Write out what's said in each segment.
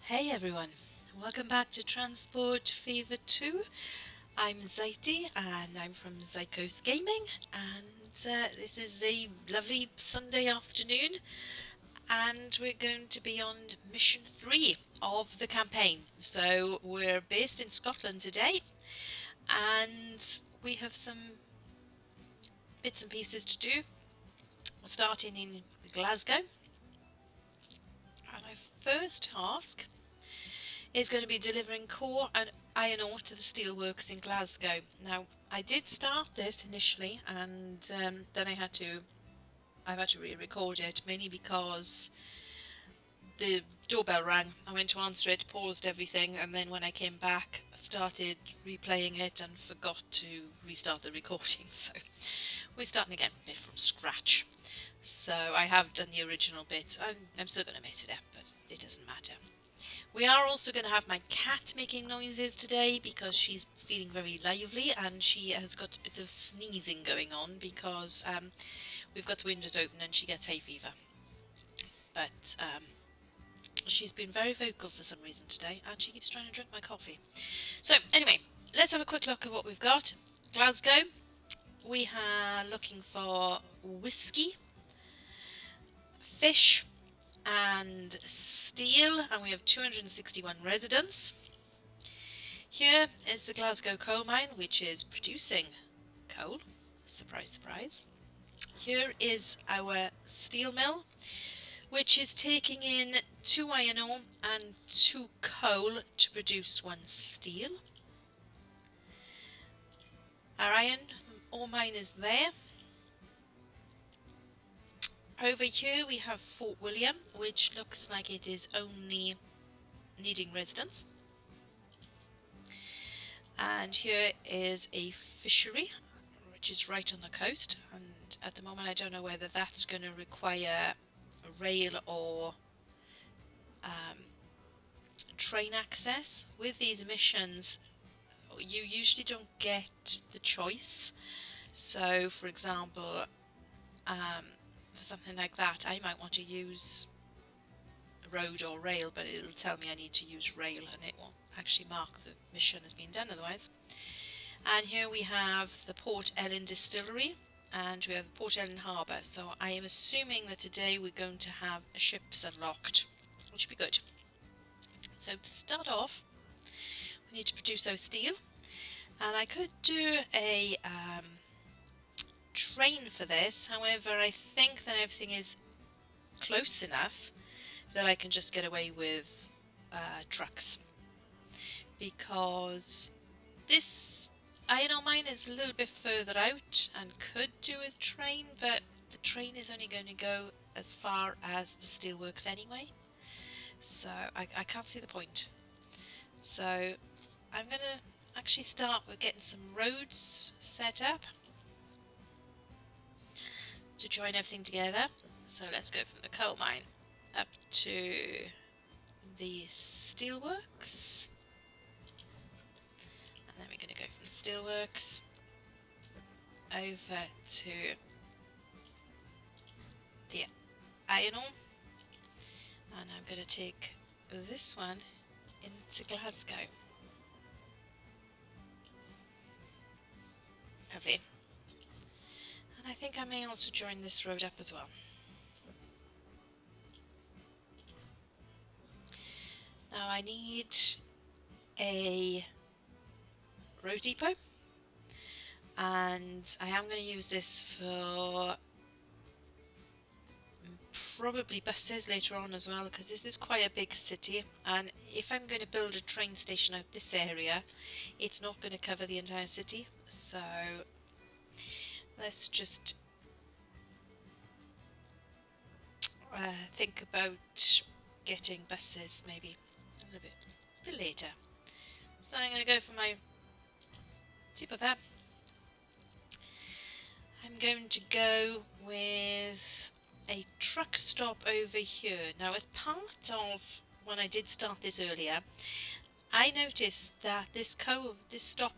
Hey everyone, welcome back to Transport Fever 2. I'm Zaiti and I'm from Zycos Gaming, and this is a lovely Sunday afternoon, and we're going to be on mission 3 of the campaign. So we're based in Scotland today, and we have some bits and pieces to do, starting in Glasgow. And our first task is going to be delivering core and iron ore to the steelworks in Glasgow. Now, I did start this initially, and then I've had to re-record it, mainly because the doorbell rang. I went to answer it, paused everything, and then when I came back, started replaying it and forgot to restart the recording. So we're starting again a bit from scratch. So I have done the original bit. I'm still going to mess it up, but it doesn't matter. We are also going to have my cat making noises today because she's feeling very lively, and she has got a bit of sneezing going on because we've got the windows open and she gets hay fever. But she's been very vocal for some reason today, and she keeps trying to drink my coffee. So anyway, let's have a quick look at what we've got. Glasgow, we are looking for whiskey, fish, and steel, and we have 261 residents. Here is the Glasgow coal mine, which is producing coal. Surprise, surprise. Here is our steel mill, which is taking in 2 iron ore and 2 coal to produce 1 steel. Our iron ore mine is there. Over here we have Fort William, which looks like it is only needing residents. And here is a fishery, which is right on the coast, and at the moment I don't know whether that's going to require rail or train access. With these missions, you usually don't get the choice. So, for example, for something like that, I might want to use road or rail, but it'll tell me I need to use rail, and it won't actually mark the mission as being done otherwise. And here we have the Port Ellen Distillery, and we have the Port Ellen Harbour. So I am assuming that today we're going to have ships unlocked, which would be good. So to start off, we need to produce our steel, and I could do a train for this. However, I think that everything is close enough that I can just get away with trucks, because this iron ore mine is a little bit further out and could do a train, but the train is only going to go as far as the steelworks anyway, so I can't see the point. So I'm going to actually start with getting some roads set up to join everything together. So let's go from the coal mine up to the steelworks, and then we're going to go from the steelworks over to the iron ore, and I'm going to take this one into Glasgow. Lovely. And I think I may also join this road up as well. Now I need a road depot, and I am going to use this for probably buses later on as well, because this is quite a big city, and if I'm going to build a train station out this area, it's not going to cover the entire city. So let's just think about getting buses maybe a little bit later. So I'm going to go for my tip of that. I'm going to go with a truck stop over here. Now, as part of when I did start this earlier, I noticed that this stop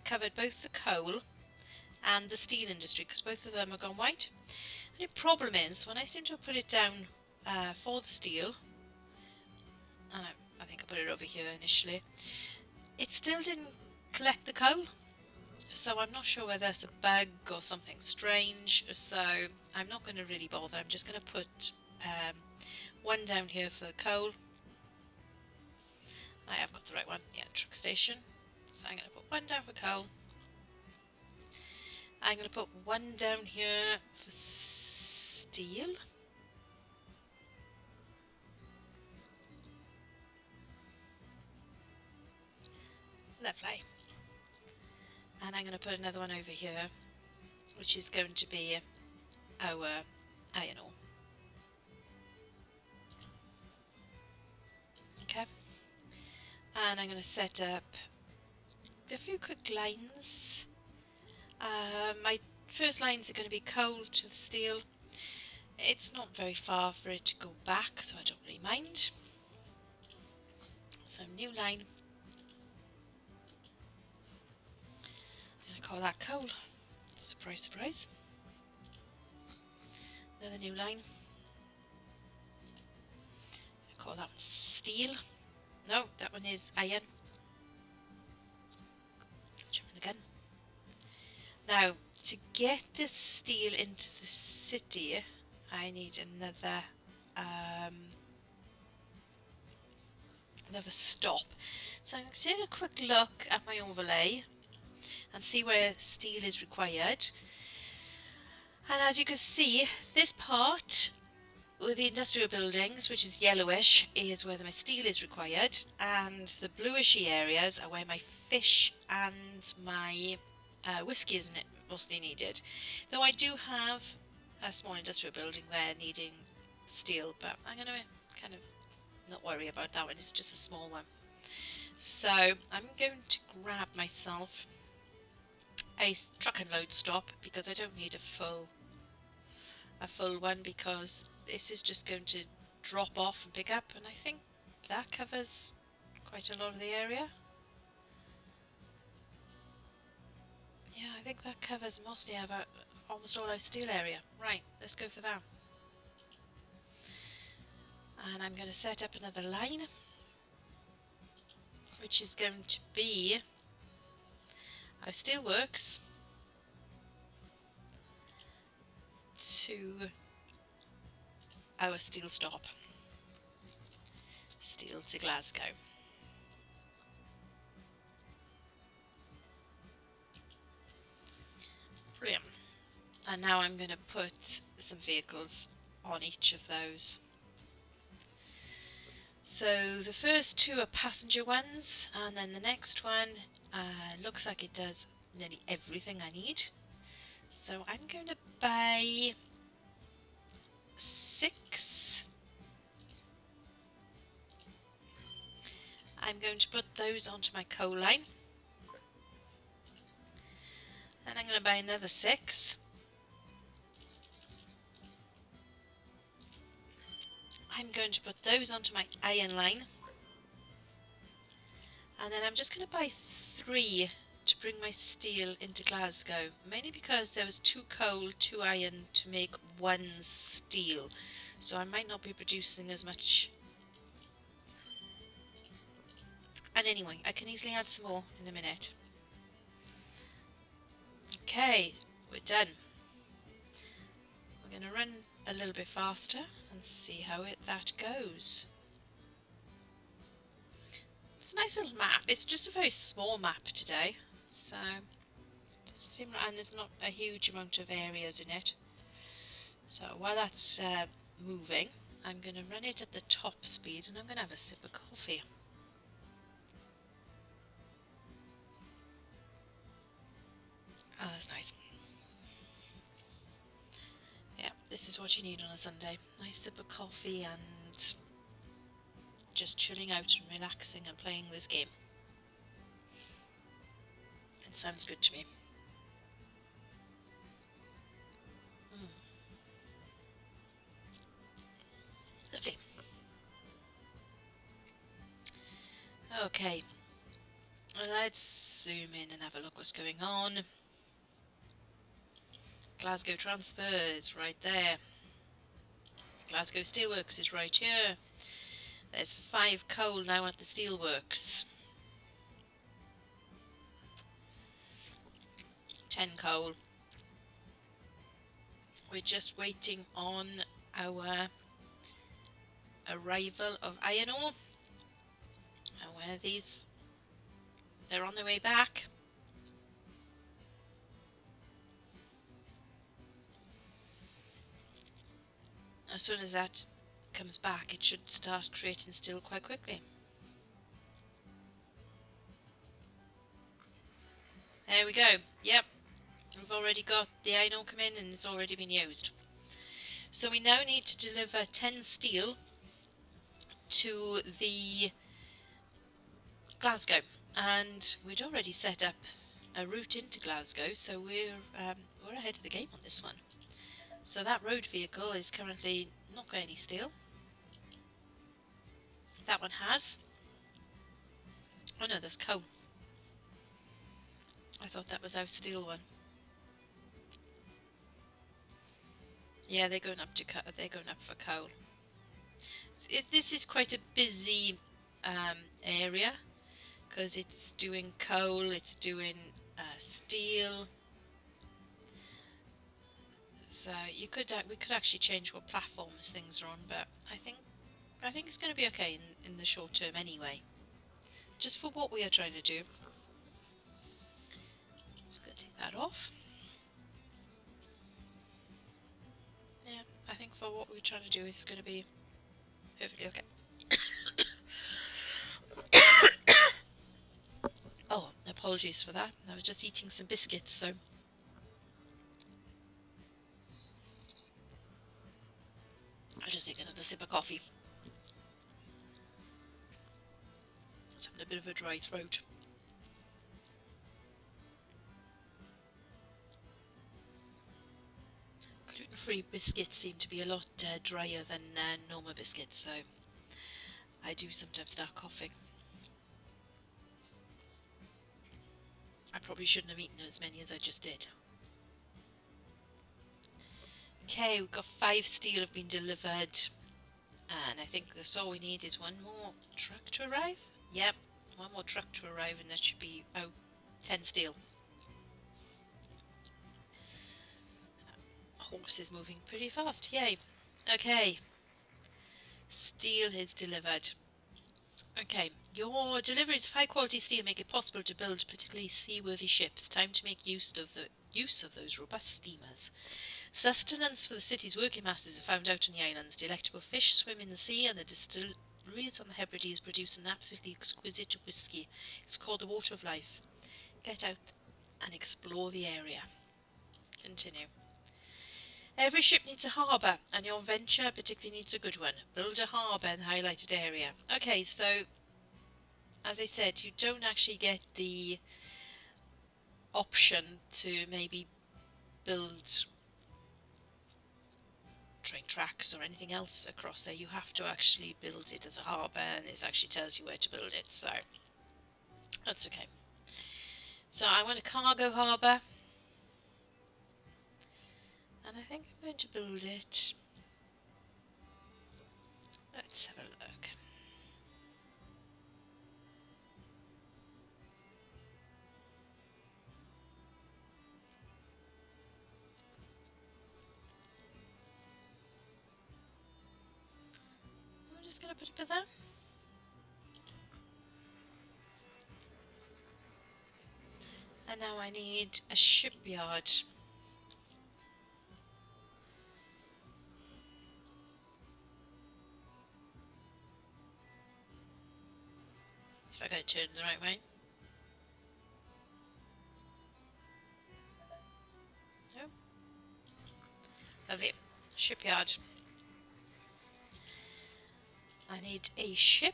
covered both the coal and the steel industry, because both of them have gone white. And the problem is, when I seem to have put it down for the steel, I think I put it over here initially. It still didn't collect the coal, so I'm not sure whether it's a bug or something strange, so I'm not going to really bother. I'm just going to put one down here for the coal. I have got the right one, yeah, truck station. So I'm going to put one down for coal. I'm going to put one down here for steel. Lovely. And I'm going to put another one over here, which is going to be our iron ore. Okay. And I'm going to set up a few quick lines. My first lines are going to be coal to the steel. It's not very far for it to go back, so I don't really mind. So new line. I'm going to call that coal. Surprise, surprise. Another new line. I'm going to call that one steel. No, that one is iron. Jump in again. Now, to get this steel into the city, I need another stop. So I'm going to take a quick look at my overlay and see where steel is required. And as you can see, this part with the industrial buildings, which is yellowish, is where my steel is required, and the bluishy areas are where my fish and my whiskey is mostly needed. Though I do have a small industrial building there needing steel, but I'm going to kind of not worry about that one. It's just a small one. So I'm going to grab myself a truck and load stop, because I don't need a full one, because this is just going to drop off and pick up, and I think that covers quite a lot of the area. Yeah, I think that covers mostly of almost all our steel area. Right, let's go for that. And I'm going to set up another line, which is going to be our steelworks to our steel stop. Steel to Glasgow. Brilliant. And now I'm going to put some vehicles on each of those. So the first two are passenger ones, and then the next one looks like it does nearly everything I need. So I'm going to buy 6. I'm going to put those onto my coal line. And I'm going to buy another 6. I'm going to put those onto my iron line. And then I'm just going to buy 3 to bring my steel into Glasgow. Mainly because there was 2 coal, 2 iron to make 1 steel. So I might not be producing as much. And anyway, I can easily add some more in a minute. Okay, we're done. We're going to run a little bit faster and see how that goes. It's a nice little map. It's just a very small map today, so it doesn't seem, and there's not a huge amount of areas in it. So while that's moving, I'm going to run it at the top speed, and I'm going to have a sip of coffee. Oh, that's nice. Yeah, this is what you need on a Sunday. Nice sip of coffee and just chilling out and relaxing and playing this game. It sounds good to me. Lovely. Okay, let's zoom in and have a look what's going on. Glasgow Transfer is right there. Glasgow Steelworks is right here. There's 5 coal now at the steelworks. 10 coal. We're just waiting on our arrival of iron ore. And where they're on their way back. As soon as that comes back, it should start creating steel quite quickly. There we go. Yep, we've already got the iron ore come in and it's already been used. So we now need to deliver 10 steel to the Glasgow, and we'd already set up a route into Glasgow, so we're ahead of the game on this one. So that road vehicle is currently not got any steel. That one has. Oh no, there's coal. I thought that was our steel one. Yeah, they're going up for coal. This is quite a busy area because it's doing coal, it's doing steel. So we could actually change what platforms things are on, but I think it's going to be okay in the short term anyway. Just for what we are trying to do. Just going to take that off. Yeah, I think for what we're trying to do is going to be perfectly okay. Oh, apologies for that. I was just eating some biscuits, so I'll just take another sip of coffee. Just having a bit of a dry throat. Gluten-free biscuits seem to be a lot drier than normal biscuits, so I do sometimes start coughing. I probably shouldn't have eaten as many as I just did. Okay, we've got 5 steel have been delivered, and I think that's all we need is one more truck to arrive. Yep, one more truck to arrive, and that should be 10 steel. Horse is moving pretty fast. Yay. Okay, steel is delivered. Okay, your deliveries of high quality steel make it possible to build particularly seaworthy ships. Time to make use of those robust steamers. Sustenance for the city's working masses are found out on the islands. Delectable fish swim in the sea, and the distilleries on the Hebrides produce an absolutely exquisite whisky. It's called the Water of Life. Get out and explore the area. Continue. Every ship needs a harbour, and your venture particularly needs a good one. Build a harbour in the highlighted area. Okay, so as I said, you don't actually get the option to maybe build train tracks or anything else across there. You have to actually build it as a harbour, and it actually tells you where to build it, so that's okay. So I want a cargo harbour, and I think I'm going to build it. Let's have a look. I'm just going to put it there. And now I need a shipyard. So if I go turn the right way. No. Lovely. Shipyard. I need a ship.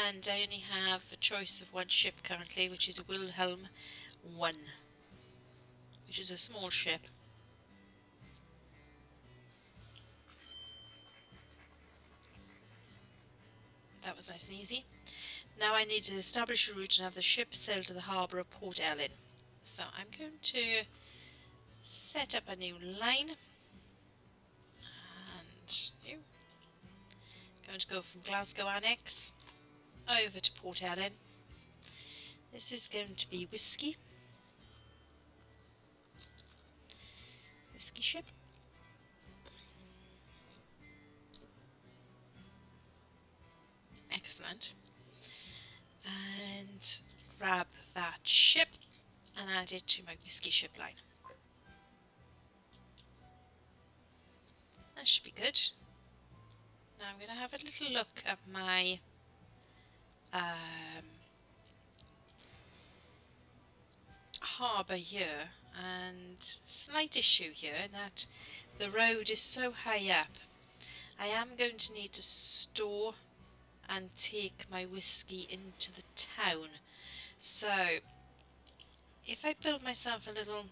And I only have a choice of one ship currently, which is a Wilhelm 1, which is a small ship. That was nice and easy. Now I need to establish a route and have the ship sail to the harbour of Port Ellen. So I'm going to set up a new line. And you going to go from Glasgow Annex over to Port Ellen. This is going to be whiskey ship. Excellent. And grab that ship and add it to my whiskey ship line. That should be good. Now I'm going to have a little look at my harbour here, and slight issue here that the road is so high up. I am going to need to store and take my whiskey into the town. So if I build myself a little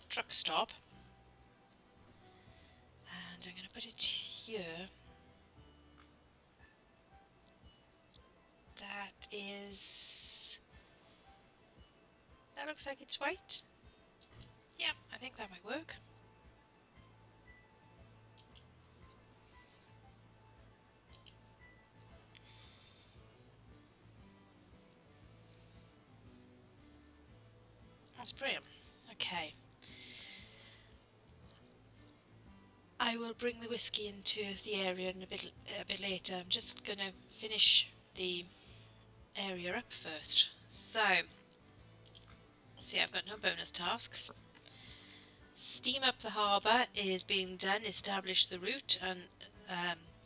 truck stop, and I'm going to put it here, that looks like it's white. Yeah, I think that might work. That's brilliant. Okay. I will bring the whiskey into the area in a bit later. I'm just going to finish the area up first. So, see, I've got no bonus tasks. Steam up the harbour is being done. Establish the route and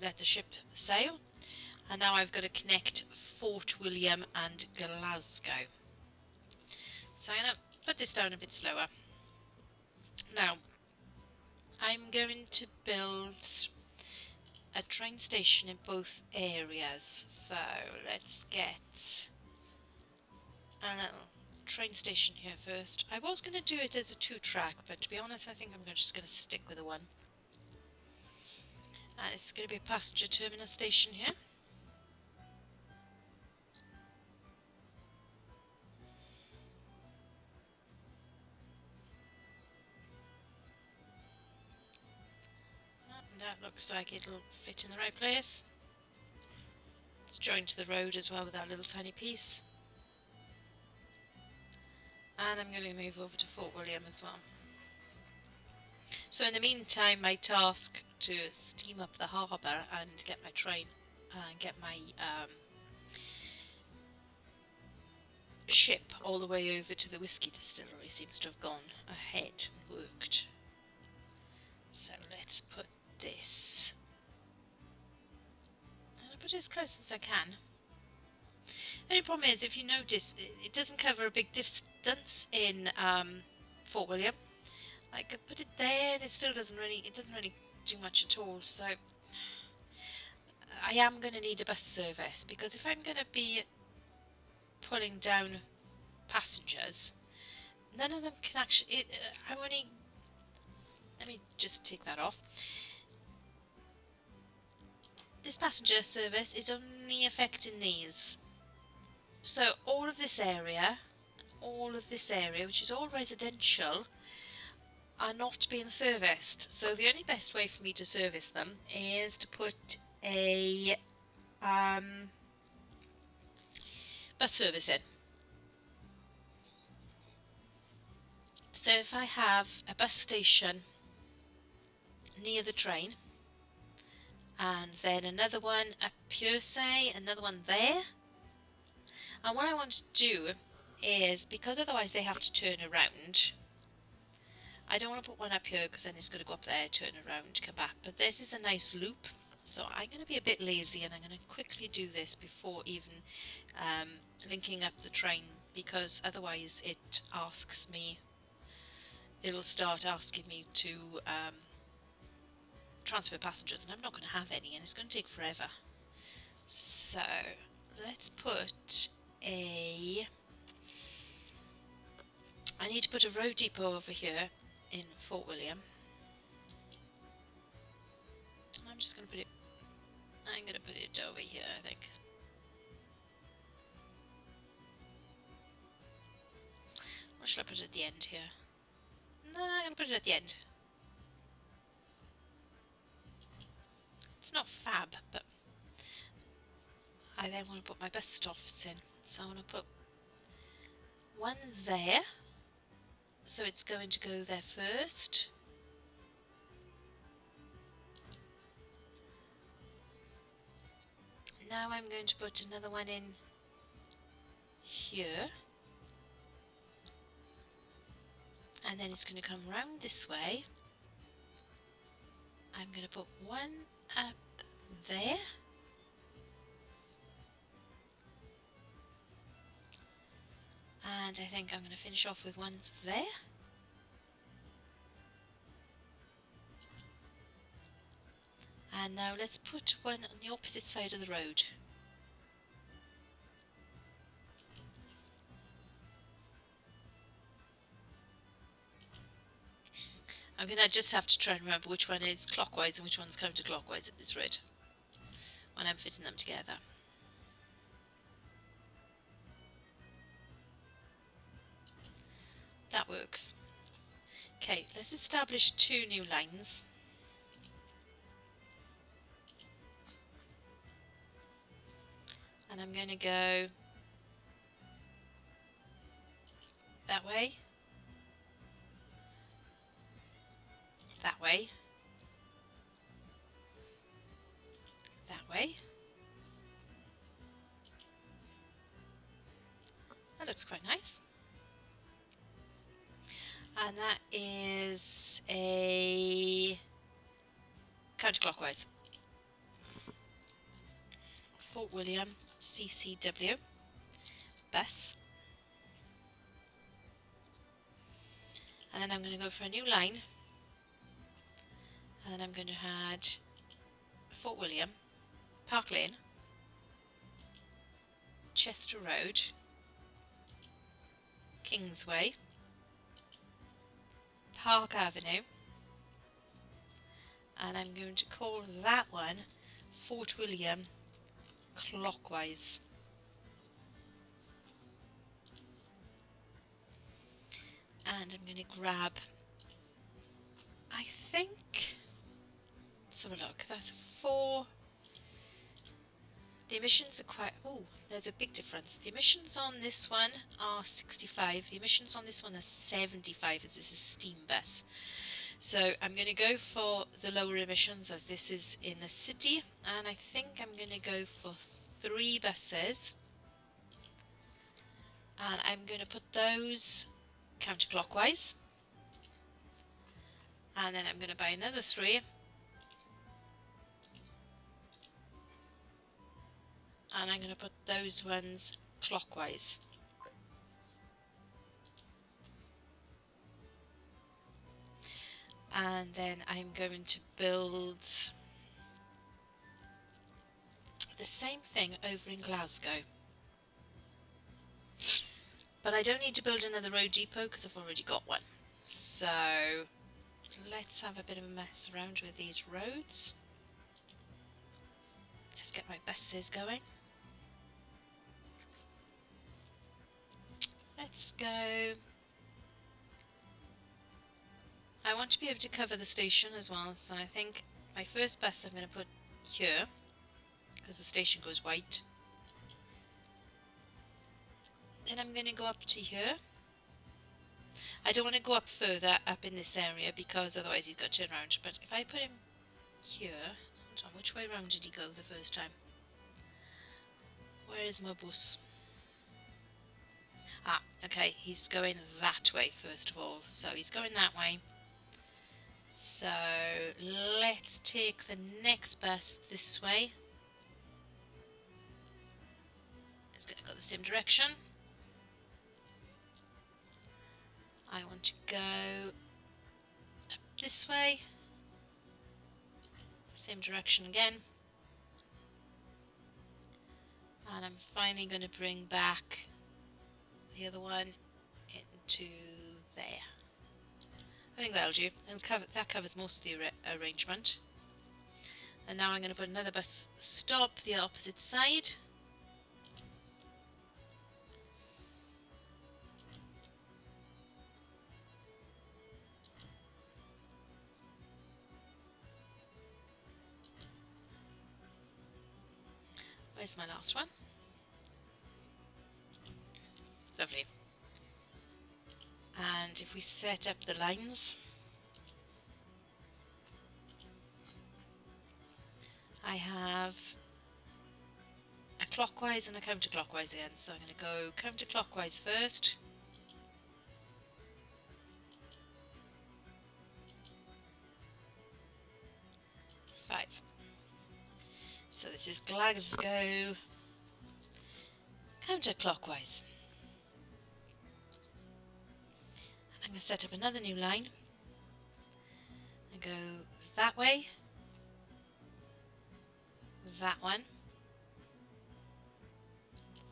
let the ship sail. And now I've got to connect Fort William and Glasgow. So I'm going to put this down a bit slower. Now, I'm going to build a train station in both areas. So let's get a little train station here first. I was going to do it as a 2-track, but to be honest, I think I'm just going to stick with a 1. And it's going to be a passenger terminal station here. That looks like it'll fit in the right place. It's joined to the road as well with that little tiny piece. And I'm going to move over to Fort William as well. So in the meantime, my task to steam up the harbour and get my train and get my ship all the way over to the whiskey distillery seems to have gone ahead and worked. So let's put this. And I'll put it as close as I can. The only problem is, if you notice, it doesn't cover a big distance in Fort William. I could put it there, and it still doesn't really do much at all. So I am going to need a bus service, because if I'm going to be pulling down passengers, none of them can actually. Let me just take that off. This passenger service is only affecting these. So all of this area, which is all residential, are not being serviced. So the only best way for me to service them is to put a bus service in. So if I have a bus station near the train, and then another one up here, say, another one there, and what I want to do is, because otherwise they have to turn around, I don't want to put one up here because then it's going to go up there, turn around, come back. But this is a nice loop, so I'm going to be a bit lazy and I'm going to quickly do this before even linking up the train, because otherwise it'll start asking me to transfer passengers, and I'm not going to have any, and it's going to take forever. So let's put I need to put a road depot over here in Fort William. I'm going to put it over here, I think. Or should I put it at the end here? No, I'm going to put it at the end. It's not fab, but I then want to put my bus stops in. So I want to put one there. So it's going to go there first. Now I'm going to put another one in here. And then it's going to come round this way. I'm going to put one up there. And I think I'm going to finish off with one there. And now let's put one on the opposite side of the road. I'm going to just have to try and remember which one is clockwise and which one's counterclockwise at this rate when I'm fitting them together. That works. Okay, let's establish 2 new lines. And I'm going to go that way, that way, that way. That looks quite nice. And that is a counterclockwise. Fort William CCW bus. And then I'm going to go for a new line. And then I'm going to add Fort William, Park Lane, Chester Road, Kingsway, Park Avenue, and I'm going to call that one Fort William clockwise. And I'm going to grab, I think, let's have a look, that's 4. The emissions are quite, oh, there's a big difference. The emissions on this one are 65, the emissions on this one are 75 as this is a steam bus. So I'm going to go for the lower emissions as this is in the city, and I think I'm going to go for 3 buses, and I'm going to put those counterclockwise, and then I'm going to buy another 3. And I'm going to put those ones clockwise. And then I'm going to build the same thing over in Glasgow. But I don't need to build another road depot because I've already got one. So let's have a bit of a mess around with these roads. Let's get my buses going. Let's go. I want to be able to cover the station as well, so I think my first bus I'm going to put here because the station goes white. Then I'm going to go up to here. I don't want to go up further up in this area because otherwise he's got to turn around. But if I put him here, hold on, which way around did he go the first time? Where is my bus? Ah, okay, he's going that way first of all. So he's going that way. So let's take the next bus this way. It's going to go the same direction. I want to go up this way. Same direction again. And I'm finally going to bring back the other one into there. I think that'll do. That covers most of the arrangement. And now I'm going to put another bus stop the opposite side. Where's my last one? Lovely. And if we set up the lines, I have a clockwise and a counterclockwise again. So I'm going to go counterclockwise first. 5. So this is Glasgow counterclockwise. I'm going to set up another new line and go that way, that one,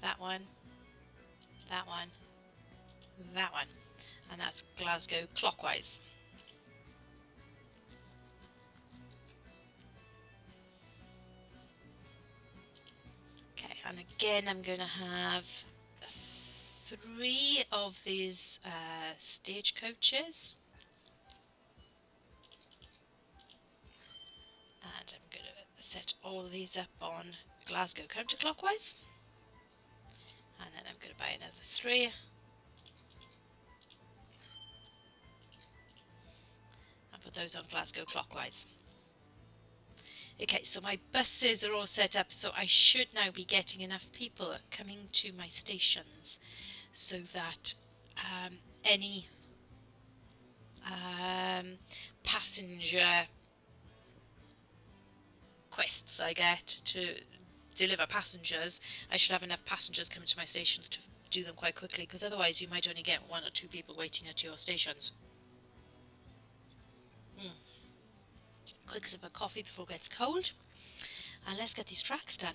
that one, that one, that one, and that's Glasgow clockwise. Okay, and again I'm going to have 3 of these stagecoaches, and I'm going to set all of these up on Glasgow counterclockwise, and then I'm going to buy another 3 and put those on Glasgow clockwise. Okay, so my buses are all set up, so I should now be getting enough people coming to my stations so that any passenger quests I get to deliver passengers, I should have enough passengers coming to my stations to do them quite quickly, because otherwise you might only get 1 or 2 people waiting at your stations. Quick sip of coffee before it gets cold, and let's get these tracks done.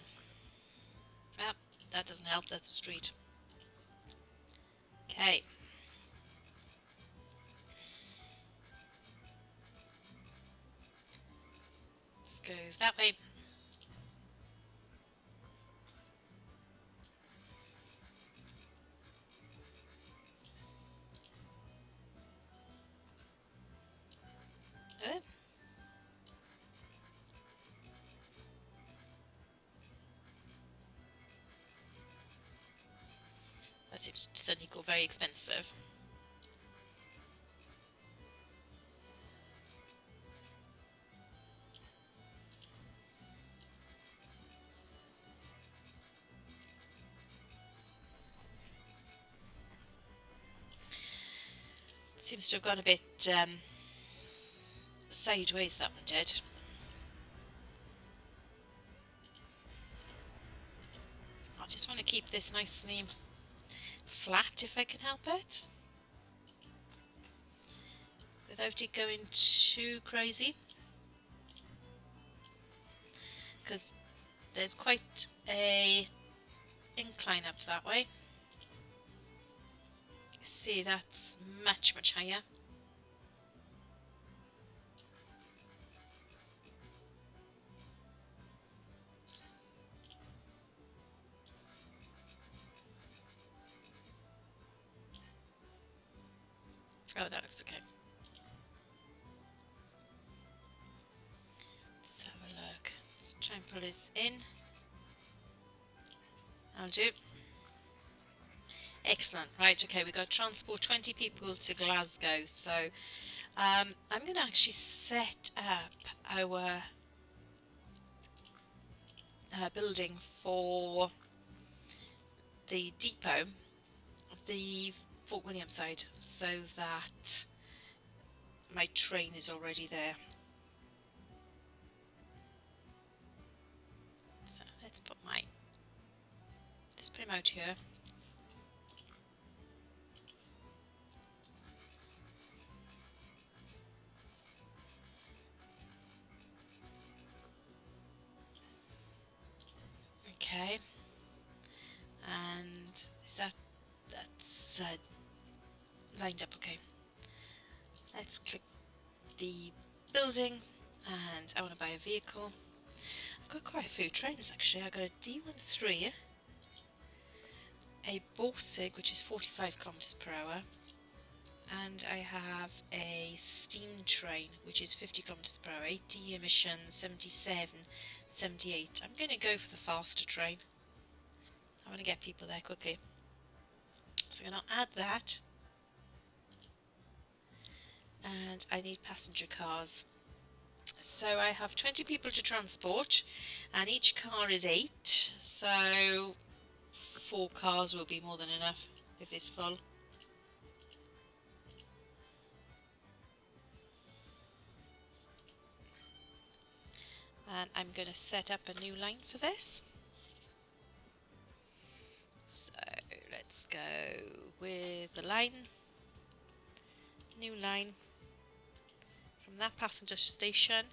Ah, that doesn't help, that's a street. Okay. Let's go that way. Oh. That seems to suddenly go very expensive. Seems to have gone a bit sideways, that one did. I just want to keep this nicely flat if I can help it, without it going too crazy, because there's quite a incline up that way. You see, that's much higher. Oh, that looks okay. Let's have a look. Let's try and pull this in. I'll do. Excellent. Right, okay, we've got transport 20 people to Glasgow. So I'm going to actually set up our building for the depot of the Fort William side, so that my train is already there. So let's put him out here. Okay, and that's lined up? Okay, let's click the building, and I want to buy a vehicle. I've got quite a few trains actually. I've got a D13, a Borsig, which is 45 kilometers per hour, and I have a steam train which is 50 kilometers per hour, 80 emissions, 77, 78. I'm going to go for the faster train. I want to get people there quickly. So I'm going to add that. And I need passenger cars. So I have 20 people to transport, and each car is 8, so 4 cars will be more than enough if it's full. And I'm going to set up a new line for this. So let's go with the line, new line from that passenger station.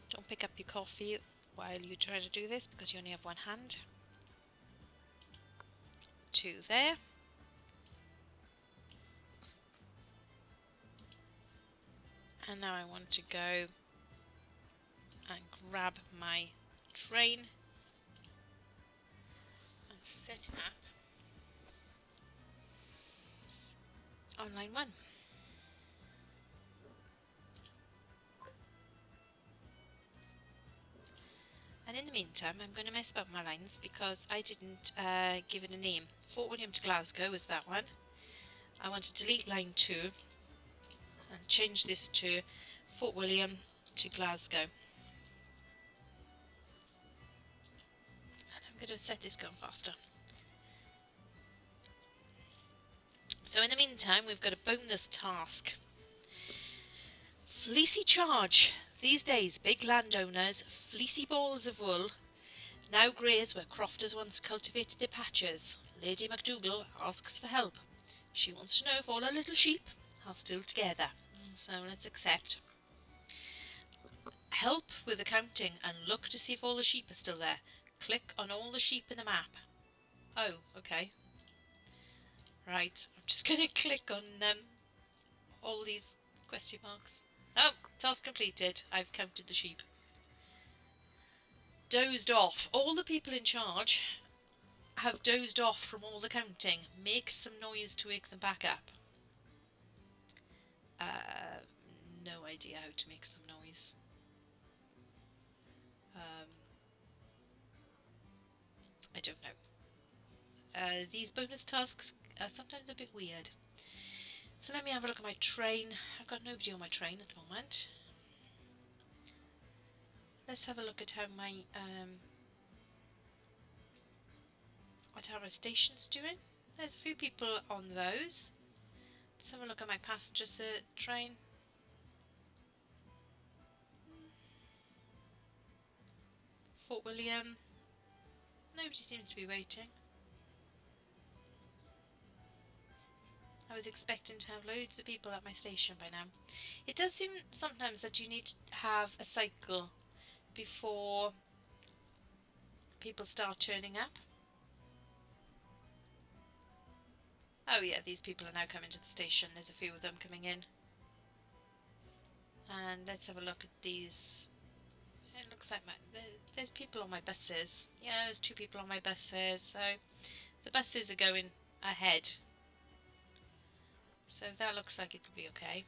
Don't pick up your coffee while you try to do this because you only have one hand. To there. And now I want to go and grab my train and set it up on line 1. And in the meantime, I'm going to mess about my lines because I didn't give it a name. Fort William to Glasgow is that one. I want to delete line 2 and change this to Fort William to Glasgow. And I'm going to set this going faster. So in the meantime, we've got a bonus task. Fleecy charge. These days, big landowners, fleecy balls of wool, now graze where crofters once cultivated their patches. Lady MacDougall asks for help. She wants to know if all her little sheep are still together. So let's accept. Help with the counting and look to see if all the sheep are still there. Click on all the sheep in the map. Oh, okay. Right, I'm just going to click on all these question marks. Oh, task completed. I've counted the sheep. Dozed off. All the people in charge have dozed off from all the counting. Make some noise to wake them back up. No idea how to make some noise. I don't know. These bonus tasks are sometimes a bit weird. So let me have a look at my train. I've got nobody on my train at the moment. Let's have a look at how my station's doing. There's a few people on those. Let's have a look at my passenger train. Fort William. Nobody seems to be waiting. I was expecting to have loads of people at my station by now. It does seem sometimes that you need to have a cycle before people start turning up. Oh yeah, these people are now coming to the station. There's a few of them coming in. And let's have a look at these. It looks like there's people on my buses. Yeah, there's 2 people on my buses. So the buses are going ahead. So that looks like it'll be okay.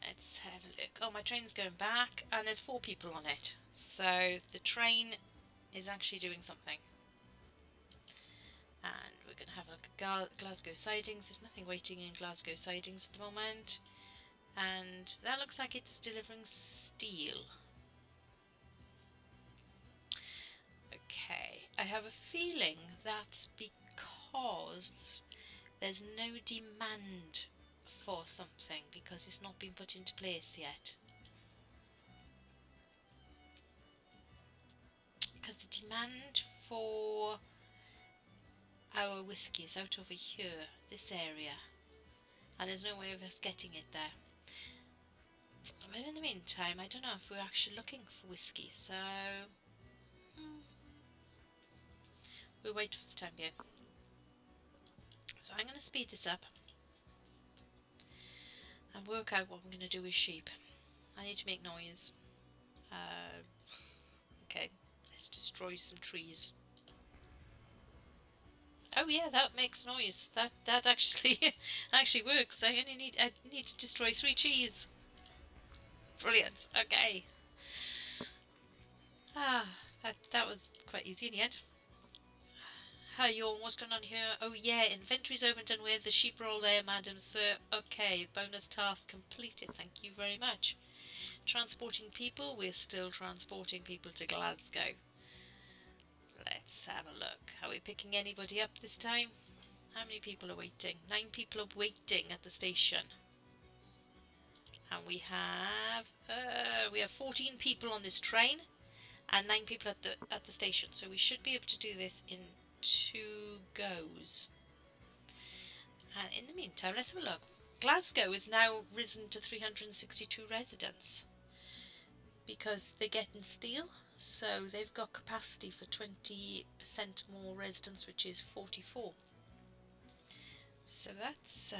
Let's have a look. Oh, my train's going back and there's 4 people on it. So the train is actually doing something. And we're going to have a look at Glasgow sidings. There's nothing waiting in Glasgow sidings at the moment. And that looks like it's delivering steel. Okay, I have a feeling that's because there's no demand for something because it's not been put into place yet. Because the demand for our whiskey is out over here, this area, and there's no way of us getting it there. But in the meantime, I don't know if we're actually looking for whiskey, so we'll wait for the time being. So I'm going to speed this up and work out what I'm going to do with sheep. I need to make noise. Okay, let's destroy some trees. Oh yeah, that makes noise. That actually actually works. I need to destroy 3 cheese. Brilliant. Okay. That was quite easy in the end. Hi, Yawn, what's going on here? Oh yeah, inventory's over and done with. The sheep are all there, madam, sir. Okay, bonus task completed. Thank you very much. Transporting people. We're still transporting people to Glasgow. Let's have a look. Are we picking anybody up this time? How many people are waiting? 9 people are waiting at the station. And we have 14 people on this train and 9 people at the station. So we should be able to do this in 2 goes. And in the meantime, let's have a look. Glasgow is now risen to 362 residents because they're getting steel. So they've got capacity for 20% more residents, which is 44. So that's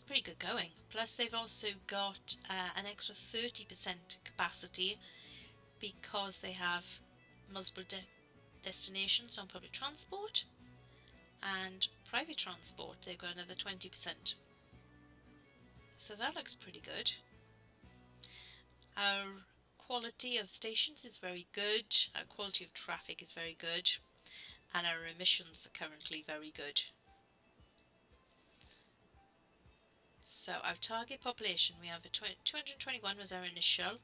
pretty good going. Plus they've also got an extra 30% capacity because they have multiple destinations on public transport and private transport. They've got another 20%. So that looks pretty good. Our quality of stations is very good. Our quality of traffic is very good. And our emissions are currently very good. So our target population, we have 221 was our initial.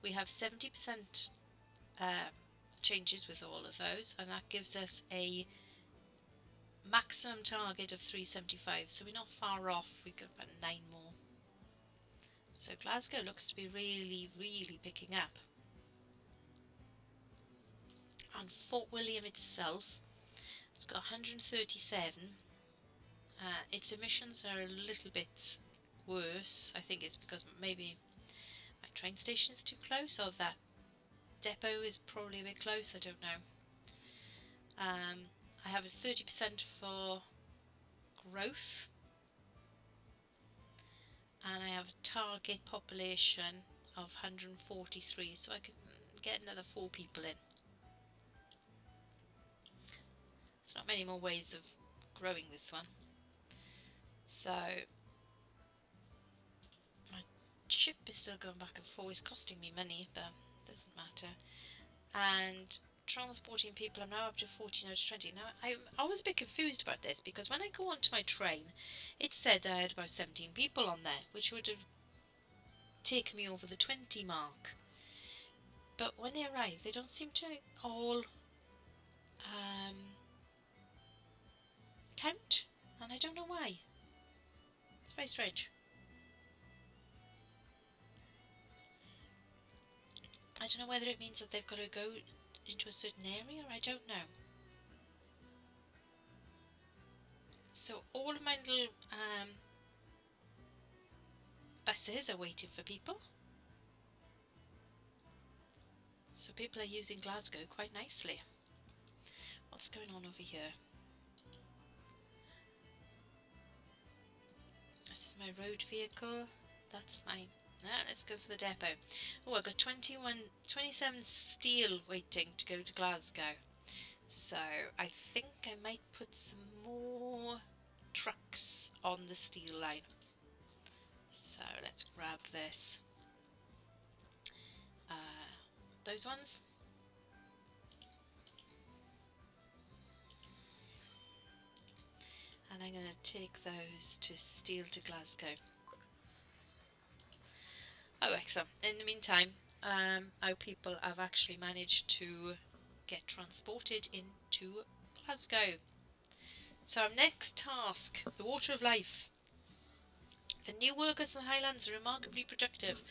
We have 70% changes with all of those, and that gives us a maximum target of 375. So we're not far off. We've got about 9 more. So Glasgow looks to be really, really picking up. And Fort William itself, it's got 137. Its emissions are a little bit worse. I think it's because maybe my train station is too close, or that depot is probably a bit close. I don't know. I have a 30% for growth, and I have a target population of 143, so I can get another 4 people in. There's not many more ways of growing this one. So my ship is still going back and forth. It's costing me money, but it doesn't matter. And transporting people, I'm now up to 14 out of 20. Now, I was a bit confused about this because when I go onto my train, it said I had about 17 people on there, which would have taken me over the 20 mark. But when they arrive, they don't seem to all count, and I don't know why. It's very strange. I don't know whether it means that they've got to go into a certain area, or I don't know. So all of my little buses are waiting for people. So people are using Glasgow quite nicely. What's going on over here? This is my road vehicle. That's mine. Now let's go for the depot. Oh, I've got 27 steel waiting to go to Glasgow. So I think I might put some more trucks on the steel line. So let's grab this. Those ones. And I'm going to take those to steel to Glasgow. Oh, excellent. In the meantime, our people have actually managed to get transported into Glasgow. So our next task, the Water of Life. The new workers in the Highlands are remarkably productive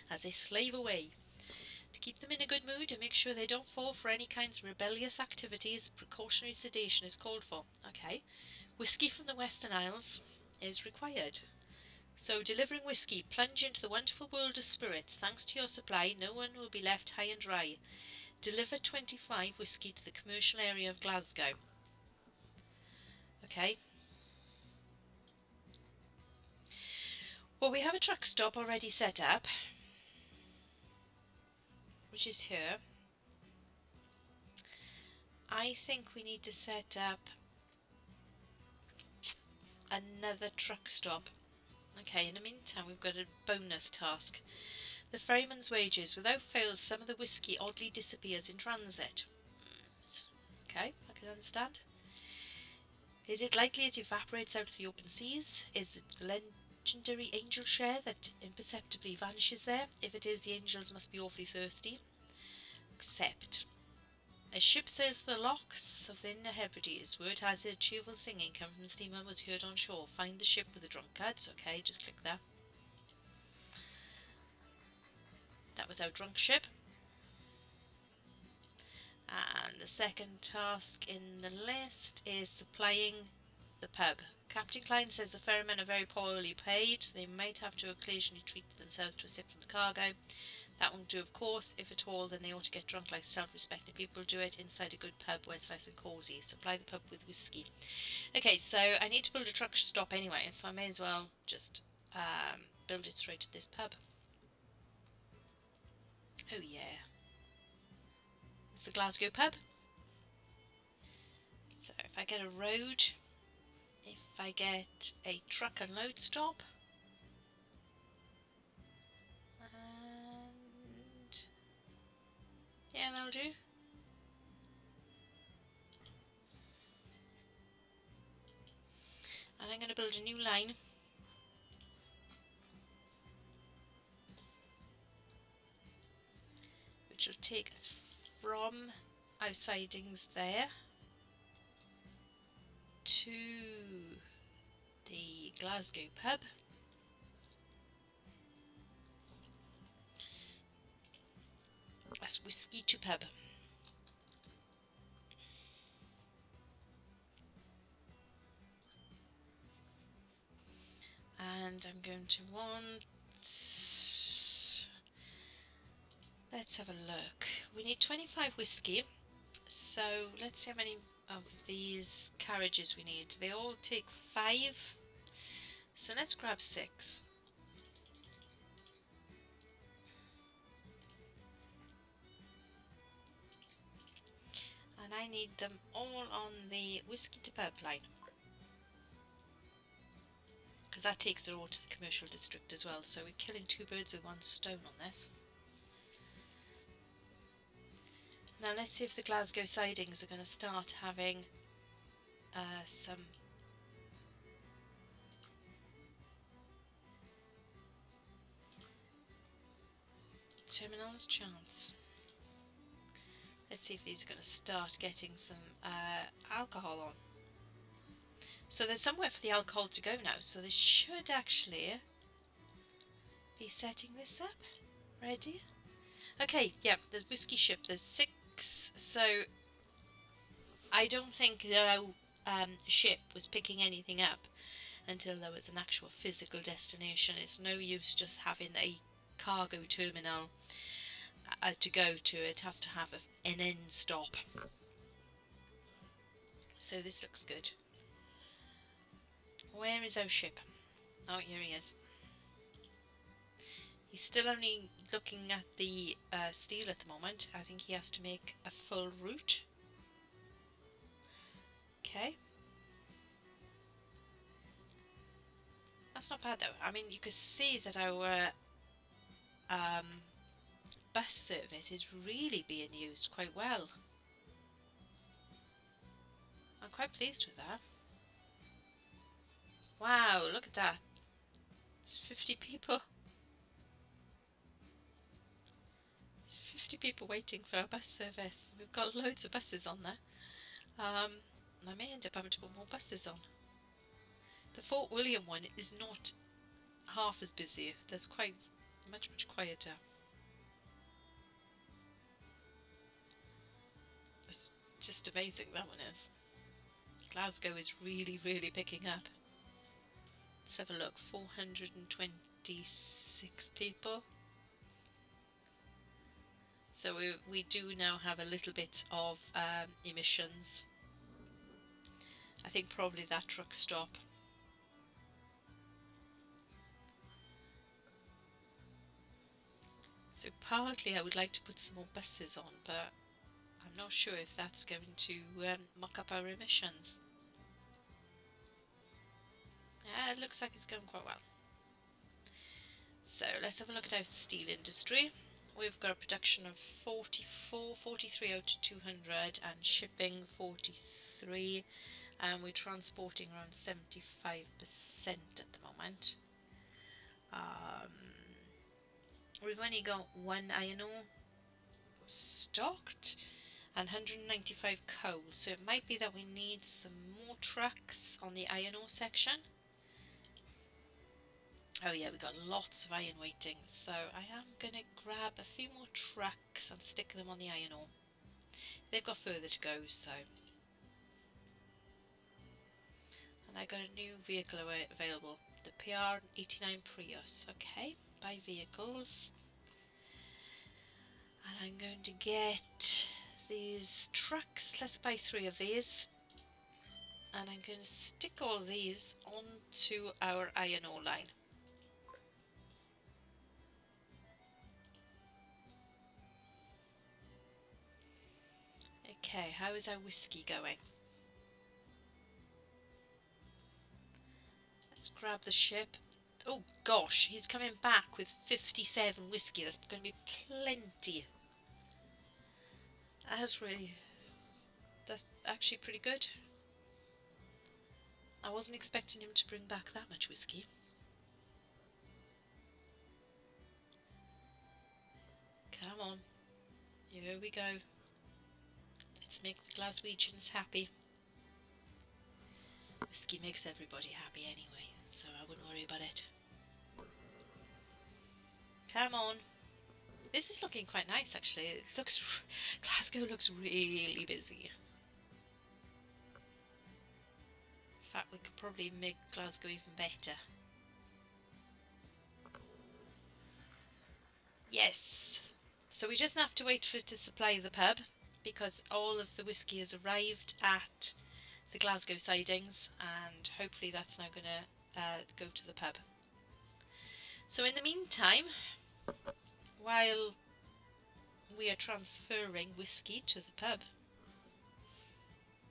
as they slave away. To keep them in a good mood and make sure they don't fall for any kinds of rebellious activities, precautionary sedation is called for. Okay. Whisky from the Western Isles is required. So, delivering whisky, plunge into the wonderful world of spirits. Thanks to your supply, no one will be left high and dry. Deliver 25 whisky to the commercial area of Glasgow. Okay. Well, we have a truck stop already set up, which is here. I think we need to set up another truck stop. Okay, in the meantime, we've got a bonus task. The ferryman's wages. Without fail, some of the whiskey oddly disappears in transit. Okay, I can understand. Is it likely it evaporates out of the open seas? Is it the legendary angel share that imperceptibly vanishes there? If it is, the angels must be awfully thirsty. Accept. A ship sails to the locks of the Inner Hebrides. Word has it cheerful singing coming from the steamer was heard on shore. Find the ship with the drunkards. Okay, just click that. That was our drunk ship. And the second task in the list is supplying the pub. Captain Klein says the ferrymen are very poorly paid, so they might have to occasionally treat themselves to a sip from the cargo. That won't do, of course. If at all, then they ought to get drunk like self-respecting people do it inside a good pub where it's nice and cosy. Supply the pub with whiskey. Okay, so I need to build a truck stop anyway, so I may as well just build it straight at this pub. Oh yeah. It's the Glasgow pub. So if I get a road, if I get a truck and load stop, and yeah, that'll do. And I'm going to build a new line. Which will take us from our sidings there to the Glasgow pub. That's whiskey to pub. And I'm going to want... Let's have a look. We need 25 whiskey. So let's see how many of these carriages we need. They all take 5. So let's grab 6. And I need them all on the whiskey to pub line. Because that takes it all to the commercial district as well. So we're killing 2 birds with 1 stone on this. Now let's see if the Glasgow sidings are going to start having some terminals chance. Let's see if these are going to start getting some alcohol on. So there's somewhere for the alcohol to go now, so they should actually be setting this up. Ready? Okay, yeah, the whiskey ship, there's 6, so I don't think that our ship was picking anything up until there was an actual physical destination. It's no use just having a cargo terminal to go to. It has to have an end stop. So this looks good. Where is our ship? Oh, here he is. He's still only looking at the steel at the moment. I think he has to make a full route. Okay. That's not bad though. I mean, you can see that our bus service is really being used quite well. I'm quite pleased with that. Wow, look at that. It's 50 people. 50 people waiting for our bus service. We've got loads of buses on there. I may end up having to put more buses on. The Fort William one is not half as busy. There's quite much quieter. It's just amazing, that one is. Glasgow is really, really picking up. Let's have a look. 426 people. So we do now have a little bit of emissions. I think probably that truck stop. So partly I would like to put some more buses on, but I'm not sure if that's going to muck up our emissions. Yeah, it looks like it's going quite well. So let's have a look at our steel industry. We've got a production of 43 out of 200 and shipping 43, and we're transporting around 75% at the moment. We've only got one iron ore stocked and 195 coal, so it might be that we need some more trucks on the iron ore section. Oh yeah, we got lots of iron waiting, so I am going to grab a few more trucks and stick them on the iron ore. They've got further to go, so. And I got a new vehicle available, the PR89 Prius. Okay, buy vehicles. And I'm going to get these trucks. Let's buy 3 of these. And I'm going to stick all these onto our iron ore line. Okay, how is our whiskey going? Let's grab the ship. Oh gosh, he's coming back with 57 whiskey. That's going to be plenty. That's actually pretty good. I wasn't expecting him to bring back that much whiskey. Come on. Here we go. Let's make the Glaswegians happy. Whiskey makes everybody happy anyway, so I wouldn't worry about it. Come on. This is looking quite nice, actually. Glasgow looks really busy. In fact, we could probably make Glasgow even better. Yes. So we just have to wait for it to supply the pub, because all of the whiskey has arrived at the Glasgow sidings, and hopefully that's now going to go to the pub. So in the meantime, while we are transferring whiskey to the pub,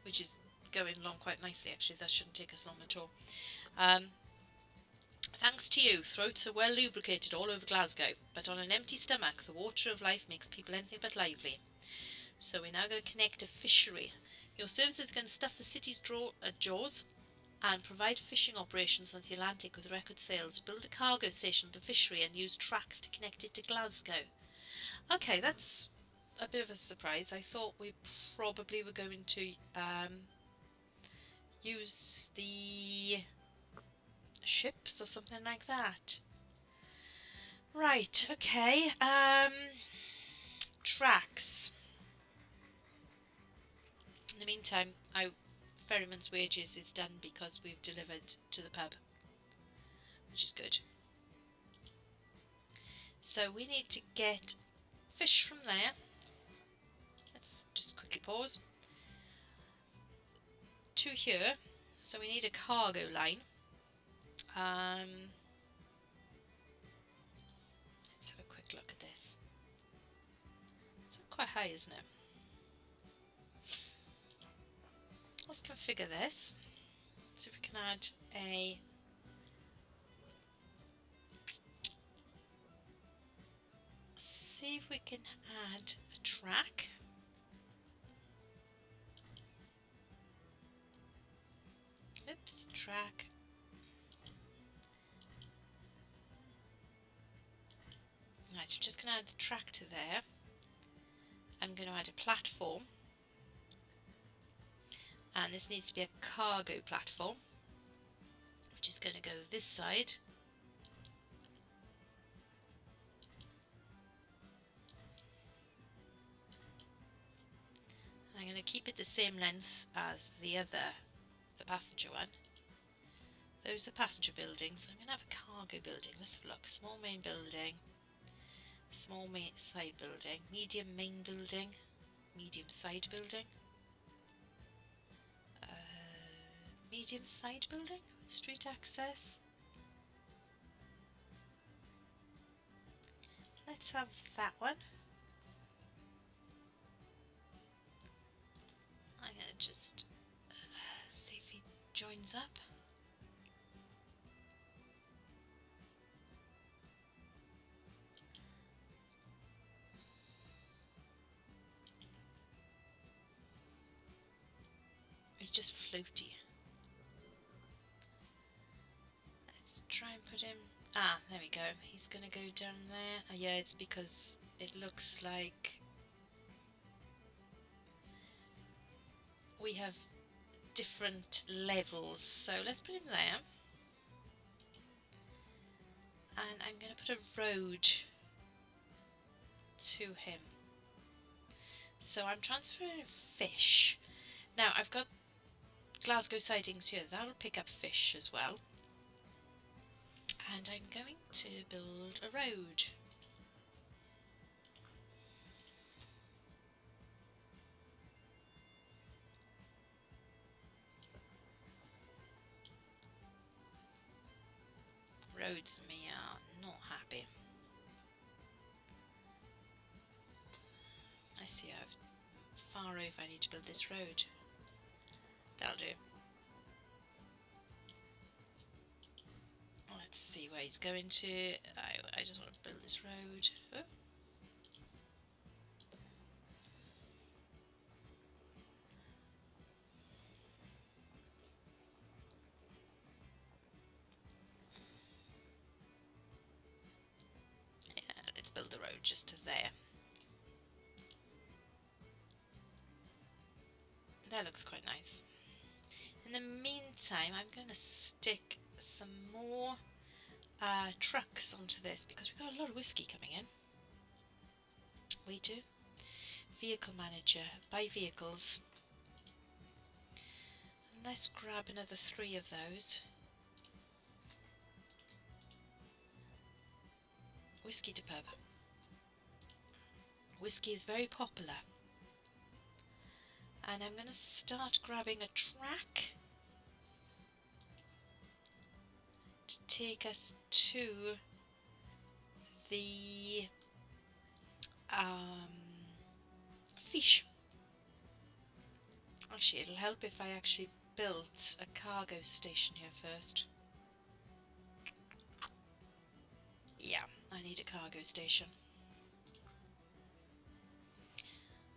which is going along quite nicely actually, that shouldn't take us long at all. Thanks to you, throats are well lubricated all over Glasgow, but on an empty stomach the water of life makes people anything but lively. So we're now going to connect a fishery. Your service is going to stuff the city's jaws and provide fishing operations on the Atlantic with record sales. Build a cargo station at the fishery and use tracks to connect it to Glasgow. Okay, that's a bit of a surprise. I thought we probably were going to use the ships or something like that. Right, okay. Tracks. In the meantime, our ferryman's wages is done because we've delivered to the pub, which is good. So we need to get fish from there. Let's just quickly pause. To here. So we need a cargo line. Let's have a quick look at this. It's quite high, isn't it? Let's configure this. See if we can add a track. Oops, track. Right, so I'm just going to add the track to there. I'm going to add a platform. And this needs to be a cargo platform, which is going to go this side. I'm going to keep it the same length as the passenger one. Those are passenger buildings. I'm going to have a cargo building. Let's have a look. Small main building, small side building, medium main building, medium side building, medium side building, street access. Let's have that one. I'm going to just see if he joins up. He's just floaty. Let's try and put him... Ah, there we go. He's going to go down there. Oh, yeah, it's because it looks like we have different levels. So let's put him there. And I'm going to put a road to him. So I'm transferring fish. Now I've got Glasgow sidings here. That'll pick up fish as well. And I'm going to build a road. Roads me are not happy. I see how far over I need to build this road. That'll do. Let's see where he's going to. I just want to build this road. Oh. Yeah, let's build the road just to there. That looks quite nice. In the meantime, I'm going to stick some more trucks onto this because we've got a lot of whiskey coming in. We do. Vehicle manager, buy vehicles. And let's grab another 3 of those. Whiskey to pub. Whiskey is very popular. And I'm going to start grabbing a track to take us to the fish. Actually, it'll help if I actually built a cargo station here first. Yeah, I need a cargo station.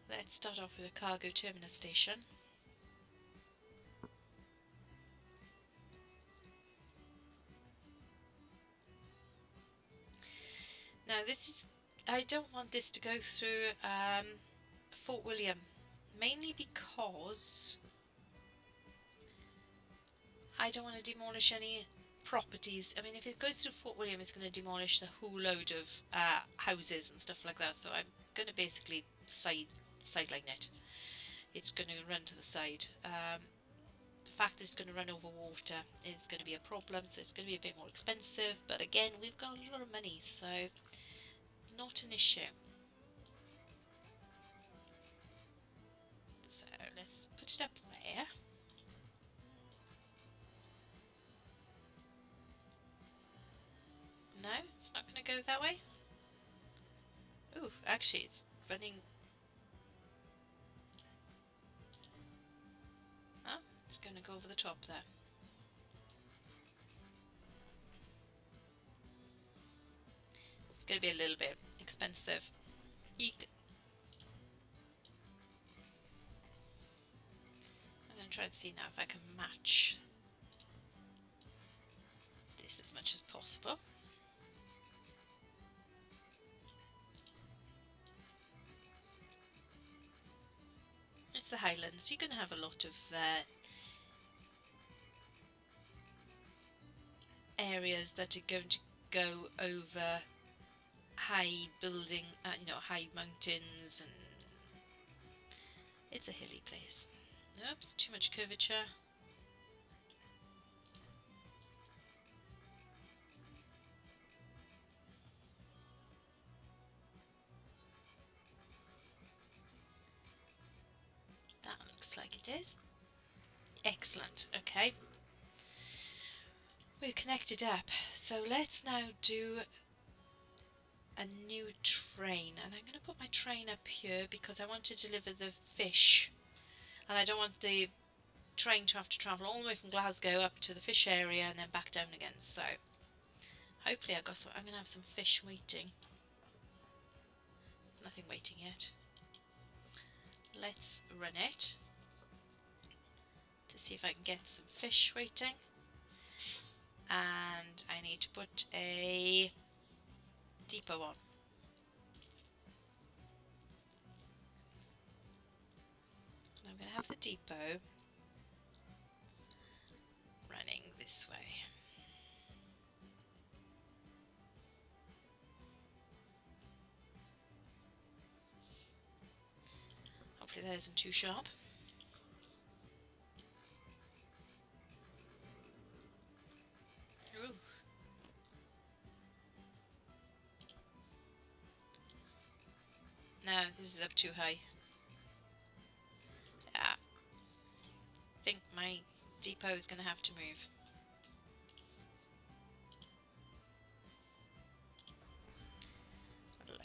Let's start off with a cargo terminus station. Now this is, I don't want this to go through Fort William, mainly because I don't want to demolish any properties. I mean, if it goes through Fort William, it's going to demolish the whole load of houses and stuff like that. So I'm going to basically sideline it. It's going to run to the side. The fact that it's going to run over water is going to be a problem, so it's going to be a bit more expensive. But again, we've got a lot of money, so not an issue. So let's put it up there. No, it's not going to go that way. Ooh, actually it's running. Oh, it's going to go over the top there. It's going to be a little bit expensive. Eek. I'm going to try and see now if I can match this as much as possible. It's the Highlands. You're going to have a lot of areas that are going to go over high building, high mountains, and it's a hilly place. Oops, too much curvature. That looks like it is. Excellent, okay. We're connected up, so let's now do a new train, and I'm going to put my train up here because I want to deliver the fish, and I don't want the train to have to travel all the way from Glasgow up to the fish area and then back down again. So hopefully I'm going to have some fish waiting. There's nothing waiting yet. Let's run it. to see if I can get some fish waiting. And I need to put a depot on. I'm going to have the depot running this way. Hopefully that isn't too sharp. Ooh. No, this is up too high. Yeah. I think my depot is going to have to move.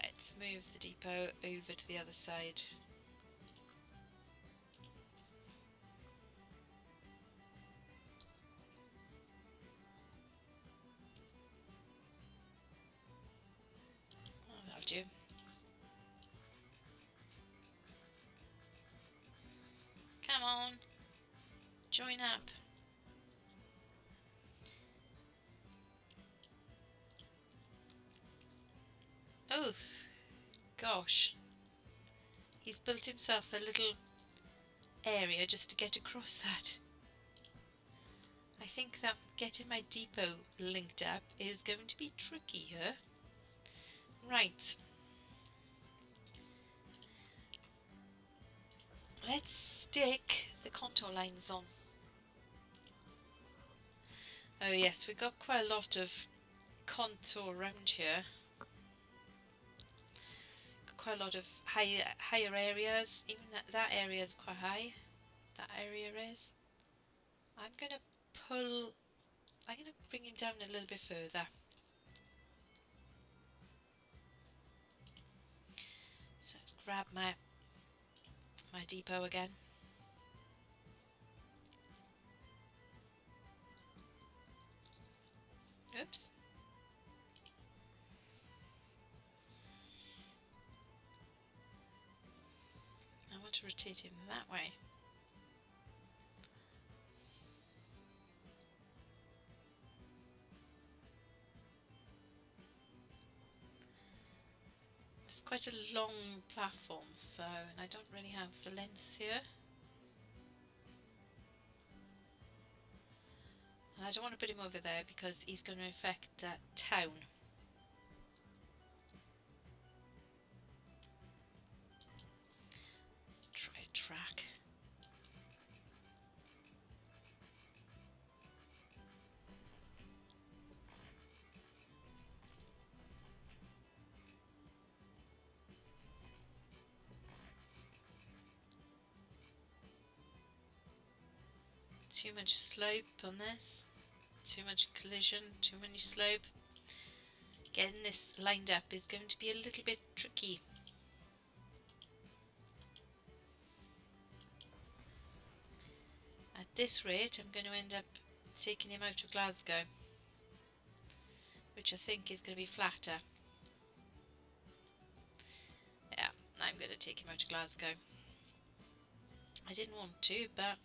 Let's move the depot over to the other side. Oh, that'll do. Come on, join up. Oh, gosh. He's built himself a little area just to get across that. I think that getting my depot linked up is going to be tricky here. Right. Let's stick the contour lines on. Oh yes, we've got quite a lot of contour around here. Got quite a lot of higher areas. Even that area is quite high. That area is. I'm going to bring him down a little bit further. So let's grab my depot again. Oops. I want to rotate him that way. It's quite a long platform, so and I don't really have the length here. And I don't want to put him over there because he's going to affect that town. Let's try a track. Too much slope on this. Too much collision, too many slope. Getting this lined up is going to be a little bit tricky. At this rate, I'm going to end up taking him out of Glasgow, which I think is going to be flatter. Yeah, I'm going to take him out of Glasgow. I didn't want to, but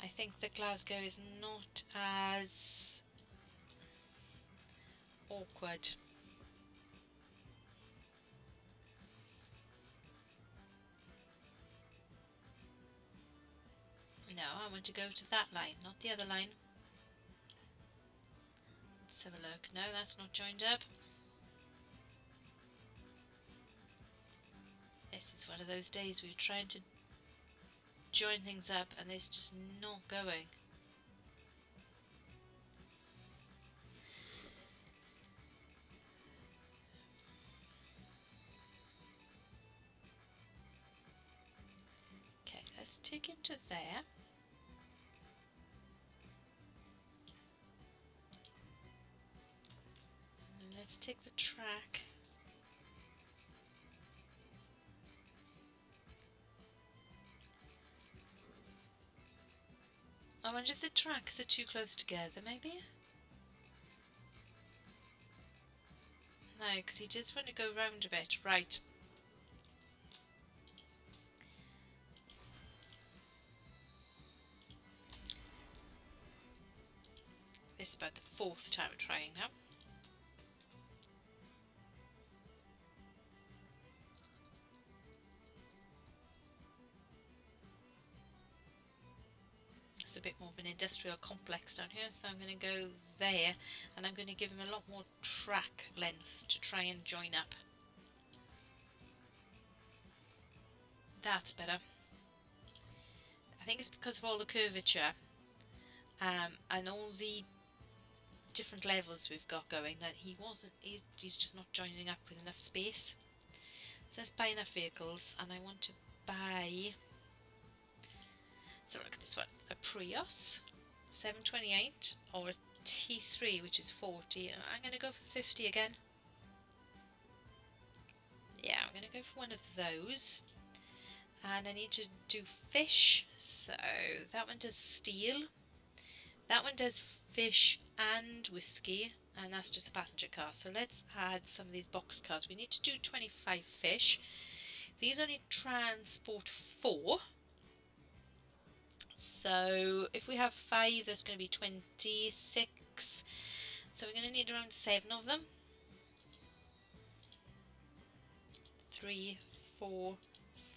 I think that Glasgow is not as awkward. No, I want to go to that line, not the other line. Let's have a look. No, that's not joined up. This is one of those days we're trying to join things up and it's just not going. Okay, let's take him to there. And let's take the track. I wonder if the tracks are too close together, maybe? No, because he just want to go round a bit. Right. This is about the 4th time trying now. It's a bit more of an industrial complex down here, so I'm going to go there, and I'm going to give him a lot more track length to try and join up. That's better. I think it's because of all the curvature and all the different levels we've got going that he's just not joining up with enough space. So let's buy enough vehicles, and I want to buy, so look at this one, a Prius 728 or a T3 which is 40. I'm going to go for 50 again. Yeah, I'm going to go for one of those. And I need to do fish, so that one does steel, that one does fish and whiskey, and that's just a passenger car. So let's add some of these box cars. We need to do 25 fish. These only transport 4. So if we have 5, there's going to be 26. So we're going to need around 7 of them. 3, 4,